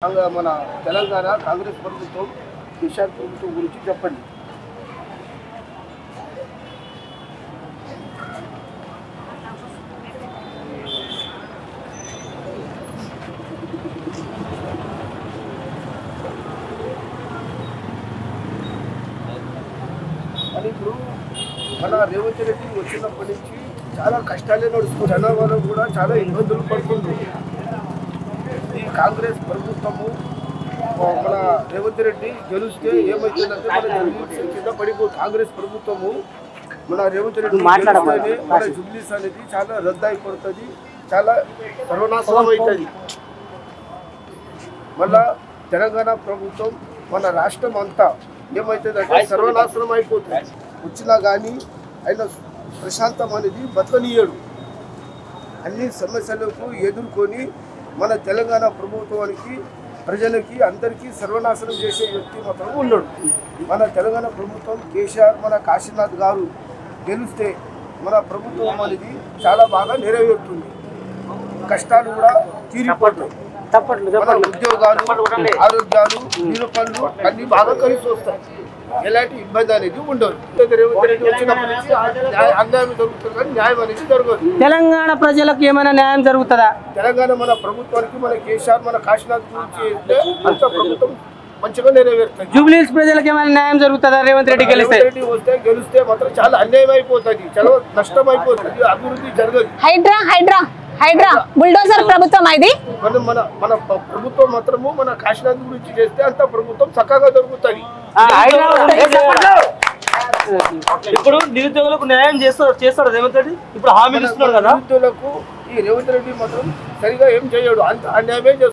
మన తెలంగాణ కాంగ్రెస్ ప్రభుత్వం కేసీఆర్ ప్రభుత్వం గురించి చెప్పండి. అని ఇప్పుడు మన రేవంత్ రెడ్డి వచ్చినప్పటి నుంచి చాలా కష్టాలే నడుస్తుంది. జనాభాలో కూడా చాలా ఇబ్బందులు పడుతుంది. ఈ కాంగ్రెస్ ప్రభుత్వము మన రేవంత్ రెడ్డి గెలిస్తే ఏమవుతుందంటే మన కింద పడిపోతుంది. కాంగ్రెస్ ప్రభుత్వము మన రేవంత్ రెడ్డి గెలిస్తేనే మన జుబ్లీస్ అనేది చాలా రద్దు అయిపోతుంది, చాలా సర్వనాశనం అవుతుంది. మళ్ళా తెలంగాణ ప్రభుత్వం మన రాష్ట్రం అంతా ఏమవుతుందంటే సర్వనాశనం అయిపోతుంది. వచ్చినా కానీ ఆయన ప్రశాంతం అనేది బతకనీయడు. అన్ని సమస్యలకు ఎదుర్కొని మన తెలంగాణ ప్రభుత్వానికి ప్రజలకి అందరికీ సర్వనాశనం చేసే వ్యక్తి మాత్రం ఉన్నాడు. మన తెలంగాణ ప్రభుత్వం కేసీఆర్ మన కాశీనాథ్ గారు గెలిస్తే మన ప్రభుత్వం అనేది చాలా బాగా నెరవేరుతుంది. కష్టాలు కూడా తీరిపోతాయి. మన ఉద్యోగాలు, ఆరోగ్యాలు, నీళ్ళ పనులు అన్నీ బాగా కలిసి వస్తాయి. ఎలాంటి ఇబ్బంది అనేది ఉండదు. రేవంత్ రెడ్డి వచ్చినప్పటి నుంచి అన్యాయం జరుగుతుంది కానీ న్యాయం అనేది జరగదు. తెలంగాణ ప్రజలకు ఏమైనా న్యాయం జరుగుతుందా? తెలంగాణ మన ప్రభుత్వానికి మన కేసీఆర్ మన కాశీనాథ్ గురించి అంత ప్రభుత్వం మంచిగా నెరవేరుతుంది. జూబ్లీహిల్స్ ప్రజలకు ఏమైనా న్యాయం జరుగుతుందా? రేవంత్ రెడ్డి గెలిస్తే మాత్రం చాలా అన్యాయం అయిపోతుంది, చాలా నష్టం అయిపోతుంది, అభివృద్ధి జరగదు. హైడ్రా బుల్డోజర్ ప్రభుత్వం ఇది. మన మన ప్రభుత్వం మాత్రము మన కాశీనాథ్ గురించి చేస్తే అంత ప్రభుత్వం చక్కగా జరుగుతుంది. ఇప్పుడు నిరుద్యోగులకు న్యాయం చేస్తాడు రేవంత్ రెడ్డి. ఇప్పుడు హామీలు ఇస్తున్నాడు కదా నిరుద్యోగులకు ఈ రేవంత్ రెడ్డి మాత్రం సరిగా ఏం చేయడు, అంత అన్యాయమే చేస్తాడు.